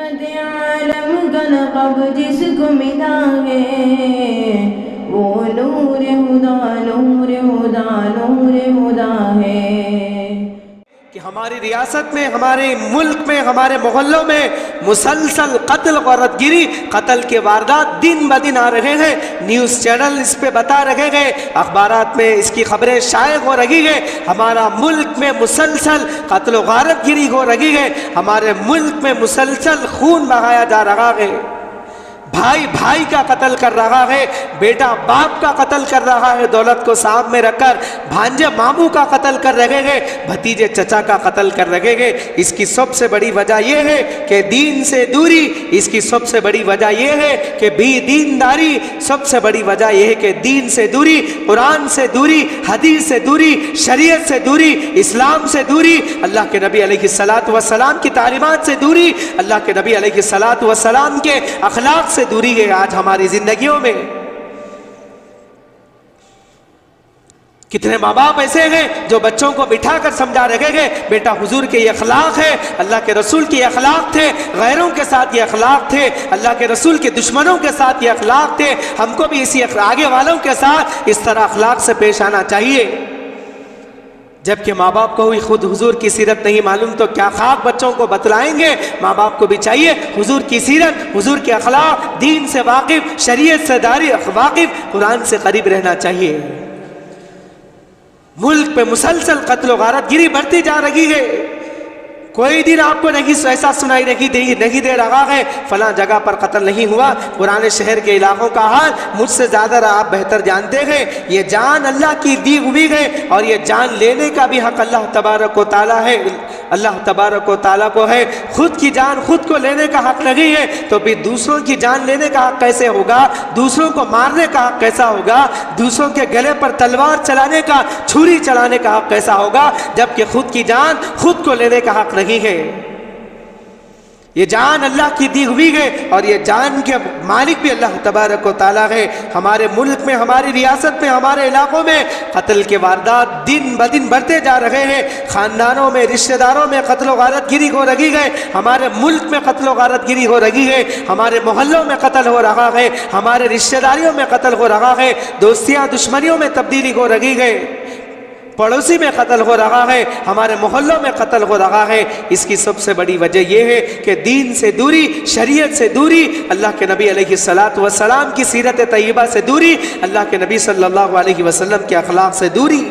رحمت عالم کا لقب جس کو ملا ہے وہ نور خدا نور خدا نور خدا ہے کہ ہماری ریاست میں، ہمارے ملک میں، ہمارے محلوں میں مسلسل قتل غارت گری، قتل کے واردات دن بدن آ رہے ہیں۔ نیوز چینل اس پہ بتا رہے ہیں، اخبارات میں اس کی خبریں شائع ہو رہی ہیں۔ ہمارا ملک میں مسلسل قتل و غارت گری ہو رہی ہے، ہمارے ملک میں مسلسل خون بہایا جا رہا ہے، بھائی بھائی کا قتل کر رہا ہے، بیٹا باپ کا قتل کر رہا ہے، دولت کو سامنے میں رکھ کر بھانجے ماموں کا قتل کر رہے ہیں، بھتیجے چچا کا قتل کر رہے ہیں۔ اس کی سب سے بڑی وجہ یہ ہے کہ دین سے دوری، اس کی سب سے بڑی وجہ یہ ہے کہ بے دینداری، سب سے بڑی وجہ یہ ہے کہ دین سے دوری، قرآن سے دوری، حدیث سے دوری، شریعت سے دوری، اسلام سے دوری، اللہ کے نبی علیہ السلام کی تعلیمات سے دوری، اللہ کے نبی علیہ السلام کے اخلاق سے دوری ہے آج ہماری زندگیوں میں۔ کتنے ماں باپ ایسے ہیں جو بچوں کو بٹھا کر سمجھا رہے ہیں، بیٹا حضور کے یہ اخلاق ہے، اللہ کے رسول کے یہ اخلاق تھے، غیروں کے ساتھ یہ اخلاق تھے، اللہ کے رسول کے دشمنوں کے ساتھ یہ اخلاق تھے، ہم کو بھی اسی آگے والوں کے ساتھ اس طرح اخلاق سے پیش آنا چاہیے۔ جبکہ ماں باپ کو بھی خود حضور کی سیرت نہیں معلوم تو کیا خاک بچوں کو بتلائیں گے۔ ماں باپ کو بھی چاہیے حضور کی سیرت، حضور کے اخلاق، دین سے واقف، شریعت سے واقف، قرآن سے قریب رہنا چاہیے۔ ملک پہ مسلسل قتل و غارت گری بڑھتی جا رہی ہے، کوئی دن آپ کو نہیں ایسا سنائی نہیں دے رہا ہے فلاں جگہ پر قتل نہیں ہوا۔ پرانے شہر کے علاقوں کا حال مجھ سے زیادہ آپ بہتر جانتے ہیں۔ یہ جان اللہ کی دی ہوئی ہے اور یہ جان لینے کا بھی حق اللہ تبارک و تعالیٰ ہے، اللہ تبارک و تعالیٰ کو ہے۔ خود کی جان خود کو لینے کا حق نہیں ہے تو پھر دوسروں کی جان لینے کا حق کیسے ہوگا؟ دوسروں کو مارنے کا حق کیسا ہوگا؟ دوسروں کے گلے پر تلوار چلانے کا، چھری چلانے کا حق کیسا ہوگا جبکہ خود کی جان خود کو لینے کا حق نہیں ہے؟ یہ جان اللہ کی دی ہوئی ہے اور یہ جان کے مالک بھی اللہ تبارک و تعالیٰ ہے۔ ہمارے ملک میں، ہماری ریاست میں، ہمارے علاقوں میں قتل کے واردات دن بدن بڑھتے جا رہے ہیں، خاندانوں میں، رشتہ داروں میں قتل و غارت گری ہو رہی ہے، ہمارے ملک میں قتل و غارت گری ہو رہی ہے، ہمارے محلوں میں قتل ہو رہا ہے، ہمارے رشتہ داریوں میں قتل ہو رہا ہے، دوستیاں دشمنیوں میں تبدیلی ہو رہی ہے، پڑوسی میں قتل ہو رہا ہے، ہمارے محلوں میں قتل ہو رہا ہے۔ اس کی سب سے بڑی وجہ یہ ہے کہ دین سے دوری، شریعت سے دوری، اللہ کے نبی علیہ السلام کی سیرت طیبہ سے دوری، اللہ کے نبی صلی اللہ علیہ وسلم کے اخلاق سے دوری۔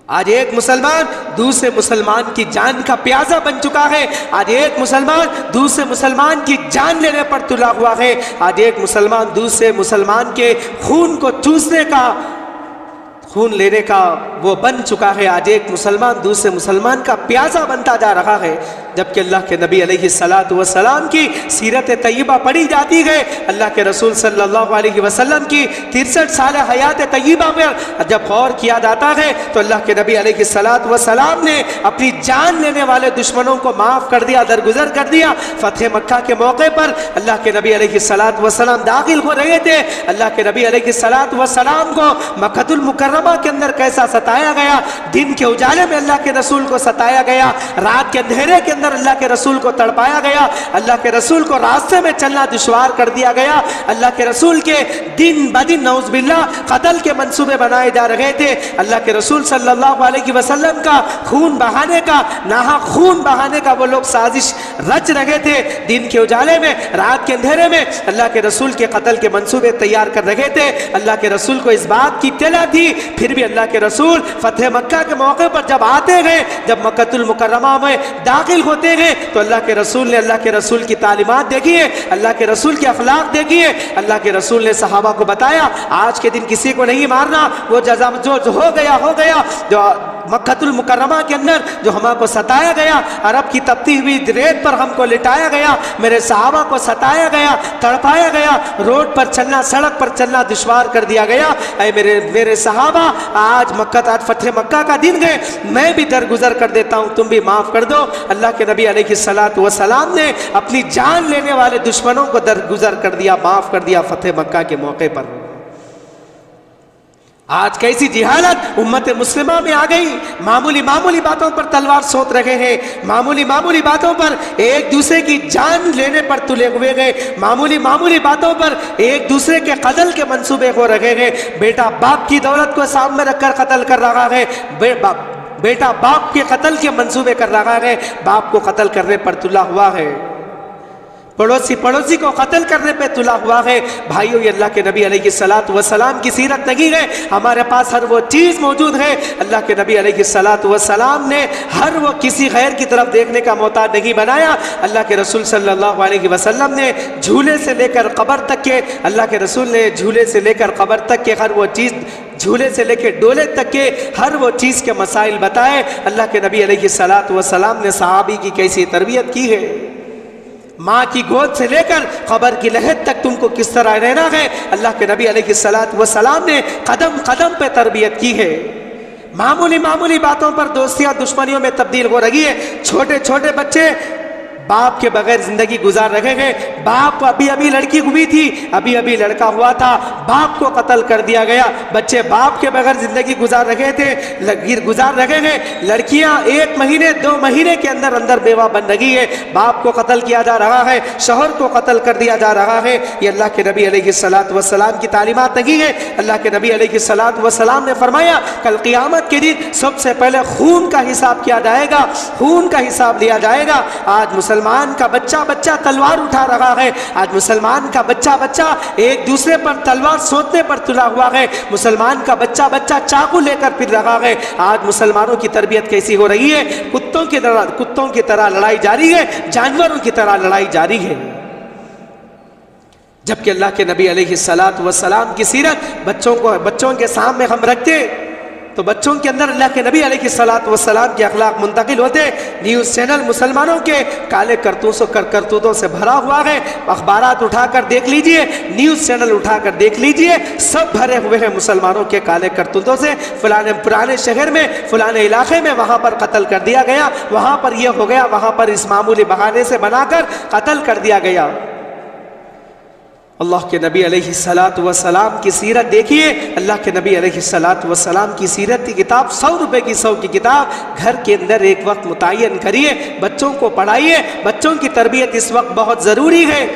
آج ایک مسلمان دوسرے مسلمان کی جان کا پیاسا بن چکا ہے، آج ایک مسلمان دوسرے مسلمان کی جان لینے پر تلا ہوا ہے، آج ایک مسلمان دوسرے مسلمان کے خون کو چوسنے کا، خون لینے کا وہ بن چکا ہے۔ آج ایک مسلمان دوسرے مسلمان کا پیاسا بنتا جا رہا ہے، جبکہ اللہ کے نبی علیہ السلام کی سیرت طیبہ پڑھی جاتی ہے، اللہ کے رسول صلی اللہ علیہ وسلم کی 63 سال حیات طیبہ پر جب غور کیا جاتا ہے تو اللہ کے نبی علیہ السلام نے اپنی جان لینے والے دشمنوں کو معاف کر دیا، درگزر کر دیا۔ فتح مکہ کے موقع پر اللہ کے نبی علیہ السلام داخل ہو رہے تھے، اللہ کے نبی علیہ السلام کو مکہ المکرمہ کے اندر کیسا ستایا گیا، دن کے اجالے میں اللہ کے رسول کو ستایا گیا، رات کے اندھیرے کے اندر اللہ کے رسول کو تڑپایا گیا، اللہ کے رسول کو راستے میں چلنا دشوار کر دیا گیا، اللہ کے رسول کے دن بدن نعوذ باللہ قتل کے منصوبے بنائے جا رہے تھے، اللہ کے رسول صلی اللہ علیہ وسلم کا خون بہانے کا، ناحق خون بہانے کا وہ لوگ سازش رچ رہے تھے، دن کے اجالے میں، رات کے اندھیرے میں اللہ کے رسول کے قتل کے منصوبے تیار کر رہے تھے۔ اللہ کے رسول کو اس بات کی اطلاع تھی، پھر بھی اللہ کے رسول فتح مکہ کے موقع پر جب آتے گئے، جب مکہ المکرمہ میں داخل ہوتے گئے تو اللہ کے رسول نے اللہ کے رسول کی تعلیمات دیکھیے، اللہ کے رسول کے اخلاق دیکھیے، اللہ کے رسول نے صحابہ کو بتایا آج کے دن کسی کو نہیں مارنا، وہ جزا جو ہو گیا، جو مکہ المکرمہ کے اندر جو ہم کو ستایا گیا، عرب کی تپتی ہوئی ریت پر ہم کو لٹایا گیا، میرے صحابہ کو ستایا گیا، تڑپایا گیا، روڈ پر چلنا، سڑک پر چلنا دشوار کر دیا گیا، اے میرے صحابہ آج فتح مکہ کا دن ہے، میں بھی درگزر کر دیتا ہوں، تم بھی معاف کر دو۔ اللہ کے نبی علیہ السلام نے اپنی جان لینے والے دشمنوں کو درگزر کر دیا، معاف کر دیا فتح مکہ کے موقع پر۔ آج کیسی جہالت امت مسلمہ میں آ گئی، معمولی معمولی باتوں پر تلوار سوت رہے ہیں، معمولی معمولی باتوں پر ایک دوسرے کی جان لینے پر تلے ہوئے گئے، معمولی معمولی باتوں پر ایک دوسرے کے قتل کے منصوبے ہو رہے ہیں۔ بیٹا باپ کی دولت کو سامنے رکھ کر قتل کر رہا ہے، بیٹا باپ کے قتل کے منصوبے کر رہا ہے، باپ کو قتل کرنے پر تلا ہوا ہے، پڑوسی کو قتل کرنے پہ تلا ہوا ہے۔ بھائیو، یہ اللہ کے نبی علیہ الصلوۃ والسلام کی سیرت نہیں ہے۔ ہمارے پاس ہر وہ چیز موجود ہے، اللہ کے نبی علیہ الصلوۃ والسلام نے ہر وہ کسی غیر کی طرف دیکھنے کا محتاج نہیں بنایا۔ اللہ کے رسول صلی اللہ علیہ وسلم نے جھولے سے لے کر قبر تک کے، اللہ کے رسول نے جھولے سے لے کر قبر تک کے ہر وہ چیز، جھولے سے لے کے ڈولے تک کے ہر وہ چیز کے مسائل بتائے۔ اللہ کے نبی علیہ الصلوۃ والسلام نے صحابی کی کیسی تربیت کی ہے، ماں کی گود سے لے کر قبر کی لحد تک تم کو کس طرح رہنا ہے، اللہ کے نبی علیہ الصلوۃ والسلام نے قدم قدم پہ تربیت کی ہے۔ معمولی معمولی باتوں پر دوستیاں دشمنیوں میں تبدیل ہو رہی ہے۔ چھوٹے چھوٹے بچے باپ کے بغیر زندگی گزار رہے ہیں۔ باپ ابھی لڑکی ہوئی تھی، ابھی لڑکا ہوا تھا، باپ کو قتل کر دیا گیا۔ بچے باپ کے بغیر زندگی گزار رہے تھے، گزار رہے ہیں۔ لڑکیاں 1 مہینے 2 مہینے کے اندر بیوہ بن رہی ہے، باپ کو قتل کیا جا رہا ہے، شوہر کو قتل کر دیا جا رہا ہے۔ یہ اللہ کے نبی علیہ الصلوۃ والسلام کی تعلیمات نہیں ہے۔ اللہ کے نبی علیہ الصلوۃ والسلام نے فرمایا کل قیامت کے دن سب سے پہلے خون کا حساب کیا جائے گا، خون کا حساب لیا جائے گا۔ آج مسلمان کا بچہ تلوار اٹھا رہا ہے، آج مسلمان کا بچہ ایک دوسرے پر تلوار سوتنے پر تلا ہوا ہے، مسلمان کا بچہ چاقو لے کر پھر رہا ہے۔ آج مسلمانوں کی تربیت کیسی ہو رہی ہے، کتوں کی طرح لڑائی جاری ہے، جانوروں کی طرح لڑائی جاری ہے۔ جبکہ اللہ کے نبی علیہ الصلوۃ والسلام کی سیرت بچوں کے سامنے ہم رکھتے تو بچوں کے اندر اللہ کے نبی علیہ الصلوۃ والسلام کے اخلاق منتقل ہوتے۔ نیوز چینل مسلمانوں کے کالے کرتوتوں سے بھرا ہوا ہے۔ اخبارات اٹھا کر دیکھ لیجئے، نیوز چینل اٹھا کر دیکھ لیجئے، سب بھرے ہوئے ہیں مسلمانوں کے کالے کرتوتوں سے۔ فلانے شہر میں، فلانے علاقے میں وہاں پر قتل کر دیا گیا، وہاں پر یہ ہو گیا، وہاں پر اس معمولی بہانے سے بنا کر قتل کر دیا گیا۔ اللہ کے نبی علیہ الصلوۃ والسلام کی سیرت دیکھیے۔ اللہ کے نبی علیہ الصلوۃ والسلام کی سیرت کی کتاب 100 روپے کی 100 کی کتاب گھر کے اندر ایک وقت متعین کریے، بچوں کو پڑھائیے۔ بچوں کی تربیت اس وقت بہت ضروری ہے۔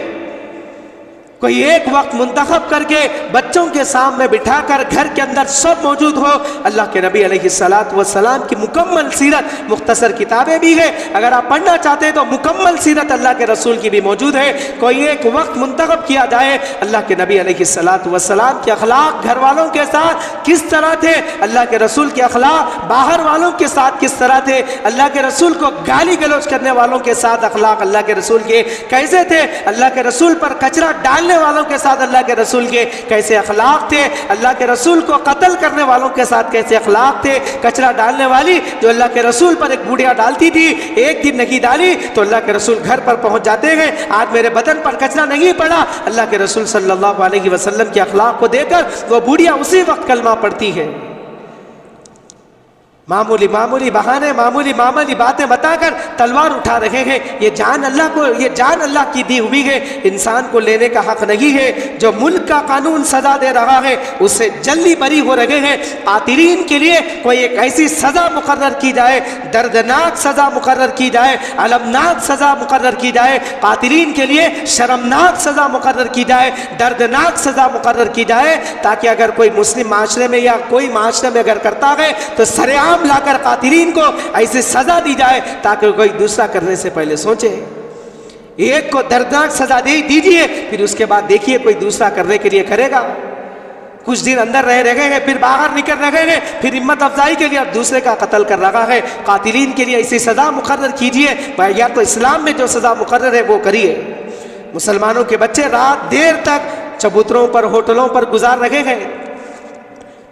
کوئی ایک وقت منتخب کر کے بچوں کے سامنے بٹھا کر گھر کے اندر سب موجود ہو۔ اللہ کے نبی علیہ الصلوۃ والسلام کی مکمل سیرت، مختصر کتابیں بھی ہے، اگر آپ پڑھنا چاہتے ہیں تو مکمل سیرت اللہ کے رسول کی بھی موجود ہے۔ کوئی ایک وقت منتخب کیا جائے اللہ کے نبی علیہ الصلوۃ والسلام کے اخلاق گھر والوں کے ساتھ کس طرح تھے، اللہ کے رسول کے اخلاق باہر والوں کے ساتھ کس طرح تھے، اللہ کے رسول کو گالی گلوچ کرنے والوں کے ساتھ اخلاق اللہ کے رسول کے کیسے تھے، اللہ کے رسول پر کچرا ڈالنے والوں کے ساتھ اللہ کے رسول کے کیسے اخلاق تھے، اللہ کے رسول کو قتل کرنے والوں کے ساتھ کیسے اخلاق تھے۔ کچرا ڈالنے والی جو اللہ کے رسول پر ایک بوڑھیا ڈالتی تھی، ایک دن نہیں ڈالی تو اللہ کے رسول گھر پر پہنچ جاتے ہیں، آج میرے بدن پر کچرا نہیں پڑا۔ اللہ کے رسول صلی اللہ علیہ وسلم کے اخلاق کو دیکھ کر وہ بوڑھیا اسی وقت کلمہ پڑھتی ہے۔ معمولی بہانے، معمولی باتیں بتا کر تلوار اٹھا رہے ہیں۔ یہ جان اللہ کی دی ہوئی ہے، انسان کو لینے کا حق نہیں ہے۔ جو ملک کا قانون سزا دے رہا ہے اس سے جلدی بری ہو رہے ہیں۔ قاتلین کے لیے کوئی ایک ایسی سزا مقرر کی جائے، دردناک سزا مقرر کی جائے، المناک سزا مقرر کی جائے، قاتلین کے لیے شرمناک سزا مقرر کی جائے، دردناک سزا مقرر کی جائے، تاکہ اگر کوئی مسلم معاشرے میں یا کوئی معاشرے میں اگر کرتا ہے تو سرعام لا کر قاتلین کو ایسی سزا دی جائے تاکہ کوئی دوسرا کرنے سے پہلے سوچے۔ ایک کو دردناک سزا دیجئے، پھر اس کے بعد دیکھیے کوئی دوسرا کرنے کے لیے کرے گا۔ کچھ دن اندر رہے گے، پھر باہر نکل رہے گے، پھر ہمت افزائی کے لیے اب دوسرے کا قتل کر رہا ہے۔ قاتلین کے لیے ایسی سزا مقرر کیجئے، یا تو اسلام میں جو سزا مقرر ہے وہ کریے۔ مسلمانوں کے بچے رات دیر تک چبوتروں پر، ہوٹلوں پر گزار رہے ہیں۔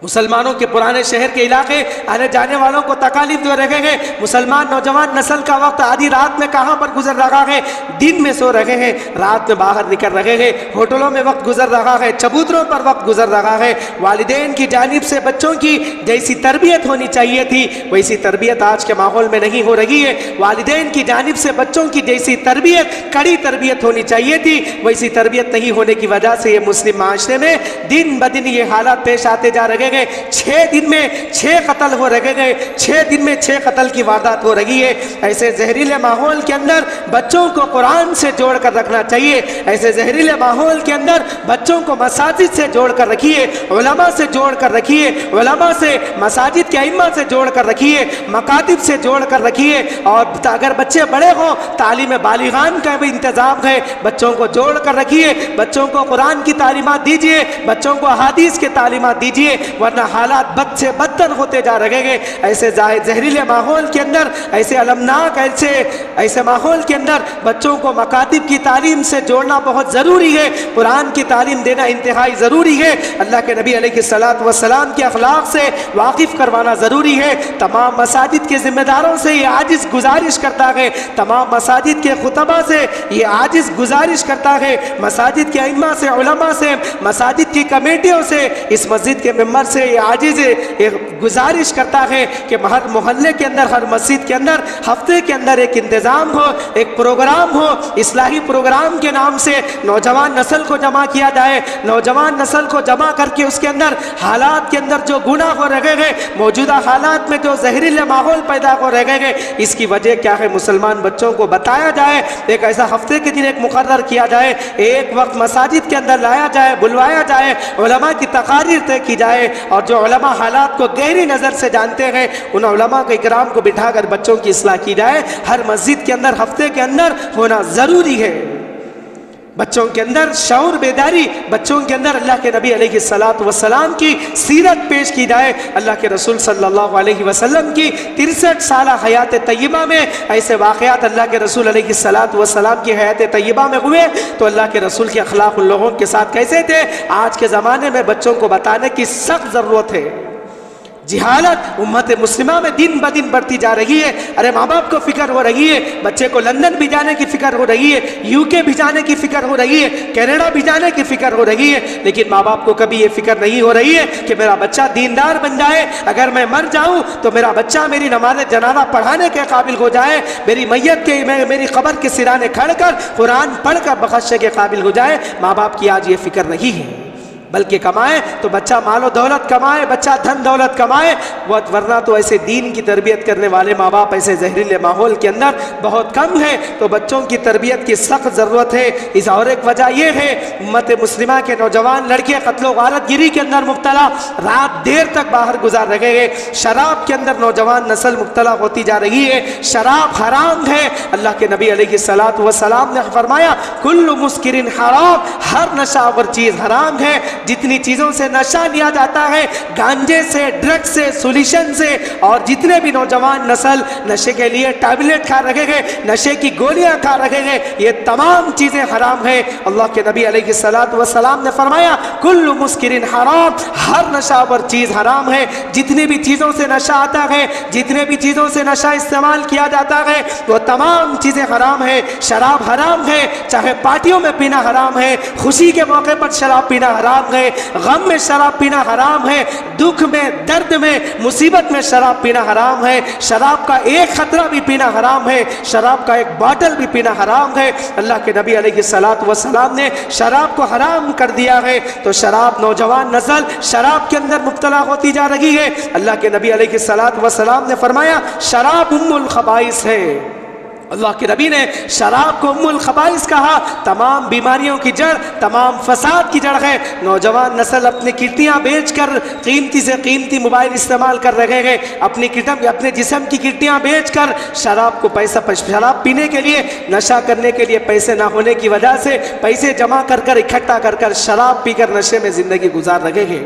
مسلمانوں کے پرانے شہر کے علاقے آنے جانے والوں کو تکالیف دے رہے ہیں۔ مسلمان نوجوان نسل کا وقت آدھی رات میں کہاں پر گزر رہا ہے، دن میں سو رہے ہیں، رات میں باہر نکل رہے ہیں، ہوٹلوں میں وقت گزر رہا ہے، چبوتروں پر وقت گزر رہا ہے۔ والدین کی جانب سے بچوں کی جیسی تربیت ہونی چاہیے تھی ویسی تربیت آج کے ماحول میں نہیں ہو رہی ہے۔ والدین کی جانب سے بچوں کی جیسی تربیت، کڑی تربیت ہونی چاہیے تھی ویسی تربیت نہیں ہونے کی وجہ سے یہ مسلم معاشرے میں دن بدن یہ حالات پیش آتے جا رہے گئے، 6 دن میں 6 قتل ہو رہے گئے، 6 دن میں 6 قتل کی واردات ہو رہی ہے۔ ایسے زہریلے ماحول کے اندر بچوں کو قرآن سے جوڑ کر رکھنا چاہیے، ایسے زہریلے ماحول کے اندر بچوں کو مساجد سے جوڑ کر رکھیے، علماء سے جوڑ کر رکھیے، علماء سے، مساجد کے ائمہ سے جوڑ کر رکھیے، مکاتب سے جوڑ کر رکھیے، اور اگر بچے بڑے ہوں تعلیم بالغان کا بھی انتظام ہے، بچوں کو جوڑ کر رکھیے، بچوں کو قرآن کی تعلیمات دیجیے، بچوں کو حدیث کی تعلیمات دیجیے، ورنہ حالات بد سے بدتر ہوتے جا رہے ہیں۔ ایسے زہریلے ماحول کے اندر، ایسے المناک ایسے ماحول کے اندر بچوں کو مکاتب کی تعلیم سے جوڑنا بہت ضروری ہے، قرآن کی تعلیم دینا انتہائی ضروری ہے، اللہ کے نبی علیہ السلام کے اخلاق سے واقف کروانا ضروری ہے۔ تمام مساجد کے ذمہ داروں سے یہ عاجز گزارش کرتا ہے، تمام مساجد کے خطبہ سے یہ عاجز گزارش کرتا ہے، مساجد کے ائمہ سے، علماء سے، مساجد کی کمیٹیوں سے، اس مسجد کے ممبر سے یہ عاجز گزارش کرتا ہے کہ ہر محلے کے اندر، ہر مسجد کے اندر ہفتے کے اندر ایک انتظام ہو، ایک پروگرام ہو، اصلاحی پروگرام کے نام سے نوجوان نسل کو جمع کیا جائے، نوجوان نسل کو جمع کر کے اس کے اندر حالات کے اندر جو گناہ ہو رہے ہیں، موجودہ حالات میں جو زہریلے ماحول پیدا ہو رہے ہیں، اس کی وجہ کیا ہے مسلمان بچوں کو بتایا جائے، ایک ایسا ہفتے کے دن ایک مقرر کیا جائے، ایک وقت مساجد کے اندر لایا جائے، بلوایا جائے، علماء کی تقاریر طے کی جائے، اور جو علماء حالات کو گہری نظر سے جانتے ہیں ان علماء کے اکرام کو بٹھا کر بچوں کی اصلاح کی جائے، ہر مسجد کے اندر ہفتے کے اندر ہونا ضروری ہے۔ بچوں کے اندر شعور بیداری، بچوں کے اندر اللہ کے نبی علیہ السلام کی سیرت پیش کی جائے، اللہ کے رسول صلی اللہ علیہ وسلم کی 63 سالہ حیات طیبہ میں ایسے واقعات اللہ کے رسول علیہ السلام کی حیات طیبہ میں ہوئے تو اللہ کے رسول کے اخلاق ان لوگوں کے ساتھ کیسے تھے، آج کے زمانے میں بچوں کو بتانے کی سخت ضرورت ہے۔ جہالت امت مسلمہ میں دن بدن بڑھتی جا رہی ہے، ارے ماں باپ کو فکر ہو رہی ہے، بچے کو لندن بھیجانے کی فکر ہو رہی ہے، UK بھیجانے کی فکر ہو رہی ہے، کینیڈا بھیجانے کی فکر ہو رہی ہے، لیکن ماں باپ کو کبھی یہ فکر نہیں ہو رہی ہے کہ میرا بچہ دیندار بن جائے، اگر میں مر جاؤں تو میرا بچہ میری نماز جنازہ پڑھانے کے قابل ہو جائے، میری میت کے میری قبر کے سرانے کھڑ کر قرآن پڑھ کر بخشنے کے قابل ہو جائے۔ ماں باپ کی آج یہ فکر نہیں ہے، بلکہ کمائے تو بچہ مال و دولت کمائے، بچہ دھن دولت کمائے، ورنہ تو ایسے دین کی تربیت کرنے والے ماں باپ ایسے زہریلے ماحول کے اندر بہت کم ہیں۔ تو بچوں کی تربیت کی سخت ضرورت ہے۔ اس اور ایک وجہ یہ ہے امت مسلمہ کے نوجوان لڑکے قتل و غارت گیری کے اندر مبتلا، رات دیر تک باہر گزار رہے ہیں، شراب کے اندر نوجوان نسل مبتلا ہوتی جا رہی ہے، شراب حرام ہے۔ اللہ کے نبی علیہ السلام نے فرمایا کل مسکر حرام، ہر نشہ آور چیز حرام ہے۔ جتنی چیزوں سے نشہ لیا جاتا ہے، گانجے سے، ڈرگ سے، سولیشن سے، اور جتنے بھی نوجوان نسل نشے کے لیے ٹیبلٹ کھا رہے ہیں، نشے کی گولیاں کھا رہے ہیں، یہ تمام چیزیں حرام ہیں۔ اللہ کے نبی علیہ السلام نے فرمایا کل مسکر حرام، ہر نشہ آور چیز حرام ہے۔ جتنی بھی چیزوں سے نشہ آتا ہے، جتنے بھی چیزوں سے نشہ استعمال کیا جاتا ہے، وہ تمام چیزیں حرام ہیں۔ شراب حرام ہے، چاہے پارٹیوں میں پینا حرام ہے، خوشی کے موقع پر شراب پینا حرام ہے، غم میں شراب پینا حرام ہے، دکھ میں، درد میں، مصیبت میں شراب پینا حرام ہے، شراب کا ایک خطرہ بھی پینا حرام ہے، شراب کا ایک باٹل بھی پینا حرام ہے۔ اللہ کے نبی علیہ السلام نے شراب کو حرام کر دیا ہے، تو شراب نوجوان نسل شراب کے اندر مبتلا ہوتی جا رہی ہے۔ اللہ کے نبی علیہ السلام نے فرمایا شراب ام الخبائث ہے۔ اللہ کے نبی نے شراب کو ام الخبائث کہا، تمام بیماریوں کی جڑ، تمام فساد کی جڑ ہے۔ نوجوان نسل اپنی کڈنیاں بیچ کر قیمتی سے قیمتی موبائل استعمال کر رہے ہیں، اپنے جسم کی کڈنیاں بیچ کر شراب پینے کے لیے، نشہ کرنے کے لیے پیسے نہ ہونے کی وجہ سے پیسے جمع کر اکٹھا کر شراب پی کر نشے میں زندگی گزار رہے ہیں۔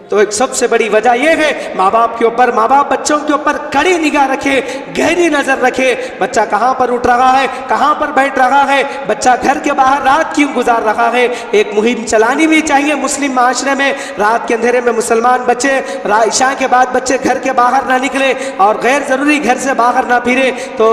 تو ایک سب سے بڑی وجہ یہ ہے ماں باپ کے اوپر، ماں باپ بچوں کے اوپر کڑی نگاہ رکھے، گہری نظر رکھے، بچہ کہاں پر اٹھ رہا ہے، کہاں پر بیٹھ رہا ہے، بچہ گھر کے باہر رات کیوں گزار رہا ہے۔ ایک مہم چلانی بھی چاہیے مسلم معاشرے میں، رات کے اندھیرے میں مسلمان بچے، عشاء کے بعد بچے گھر کے باہر نہ نکلے اور غیر ضروری گھر سے باہر نہ پھرے، تو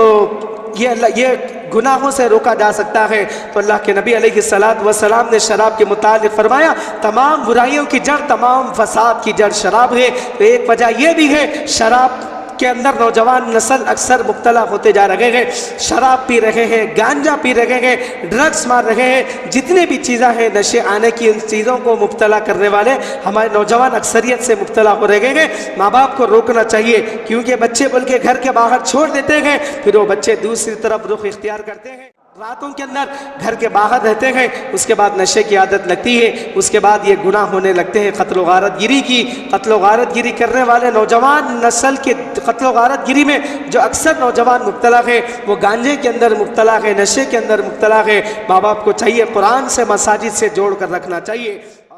یہ گناہوں سے روکا جا سکتا ہے۔ تو اللہ کے نبی علیہ السلام نے شراب کے متعلق فرمایا تمام برائیوں کی جڑ، تمام فساد کی جڑ شراب ہے۔ تو ایک وجہ یہ بھی ہے شراب کے اندر نوجوان نسل اکثر مبتلا ہوتے جا رہے ہیں، شراب پی رہے ہیں، گانجا پی رہے ہیں، ڈرگس مار رہے ہیں، جتنے بھی چیزیں ہیں نشے آنے کی، ان چیزوں کو مبتلا کرنے والے ہمارے نوجوان اکثریت سے مبتلا ہو رہے ہیں۔ ماں باپ کو روکنا چاہیے، کیونکہ بچے بول کے گھر کے باہر چھوڑ دیتے ہیں، پھر وہ بچے دوسری طرف رخ اختیار کرتے ہیں، راتوں کے اندر گھر کے باہر رہتے ہیں، اس کے بعد نشے کی عادت لگتی ہے، اس کے بعد یہ گناہ ہونے لگتے ہیں قتل و غارت گیری کی۔ قتل و غارت گیری کرنے والے نوجوان نسل کے قتل و غارت گیری میں جو اکثر نوجوان مبتلا ہے وہ گانجے کے اندر مبتلا ہے، نشے کے اندر مبتلا ہے۔ ماں باپ کو چاہیے قرآن سے مساجد سے جوڑ کر رکھنا چاہیے۔